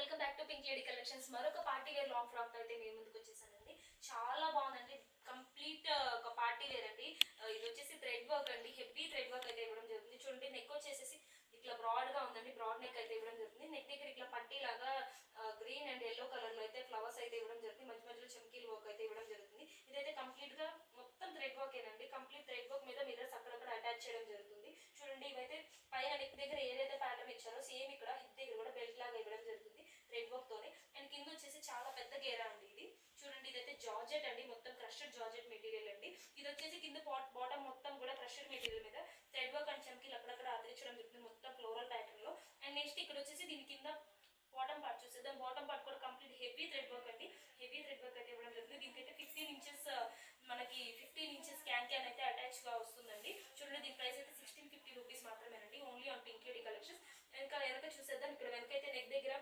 Welcome back to pink lady collections. మరొక party wear long frock అయితే మేము ముందుకు వచ్చేసానండి. చాలా బాగుందండి, కంప్లీట్ ఒక పార్టీ వేర్ అండి. ఇది వచ్చేసి థ్రెడ్ వర్క్ అండి, హెవీ థ్రెడ్ వర్క్ అయితే ఇవ్వడం జరుగుతుంది. చూడండి, నెక్ వచ్చేసి ఇట్లా బ్రాడ్ గా ఉందండి, బ్రాడ్ నెక్ అయితే ఇవ్వడం జరుగుతుంది. నెక్ దగ్గర ఇట్లా పట్టీ లాగా గ్రీన్ అండ్ ఎల్లో కలర్ లో అయితే ఫ్లవర్స్ అయితే ఇవ్వడం జరుగుతుంది. మధ్య మధ్యలో చమ్కీలు వర్క్ అయితే ఇవ్వడం జరుగుతుంది. ఇదైతే కంప్లీట్ గా మొత్తం థ్రెడ్ వర్క్ ఏనండి. కంప్లీట్ థ్రెడ్ వర్క్ మీద మిర్రర్స్ అక్కడక్కడ అటాచ్ చేయడం జరుగుతుంది. చూడండి, ఇవైతే పైన నెక్ దగ్గర ఏదైతే ప్యాటర్న్ ఇచ్చారో సేమ్ ఇక్కడ హిప్ దగ్గర కూడా బెల్ట్ లాగా ఇవ్వడం జరుగుతుంది థ్రెడ్ వర్క్ తోనే. అండ్ కింద వచ్చేసి చాలా పెద్ద గేరా అండి ఇది. చూడండి, ఇదైతే జార్జెట్ అండి, మొత్తం క్రష్డ్ జార్జెట్ మెటీరియల్ అండి. ఇది వచ్చేసి కింద బాటమ్ మొత్తం కూడా క్రష్డ్ మెటీరియల్ మీద థ్రెడ్ వర్క్ అండ్ చమ్కీలు అక్కడక్కడ అతిరించడం జరుగుతుంది, మొత్తం ఫ్లోరల్ ప్యాటర్న్ లో. అండ్ నెక్స్ట్ ఇక్కడ వచ్చేసి దీని కింద బాటమ్ పార్ట్ చూసేద్దాం. బాటమ్ పార్ట్ కూడా కంప్లీట్ హెవీ థ్రెడ్ వర్క్ అండి, హెవీ థ్రెడ్ వర్క్ అయితే ఇవ్వడం జరుగుతుంది. దీనికైతే 15 ఇంచెస్ మనకి 15 ఇంచెస్ క్యాన్ అయితే అటాచ్ గా వస్తుందండి. చూడండి, దీని ప్రైస్ అయితే 1650 రూపీస్ మాత్రమేనండి, only on pink lady collections. వెనక చూసేద్దాం. ఇక్కడ వెనక అయితే నెక్ దగ్గర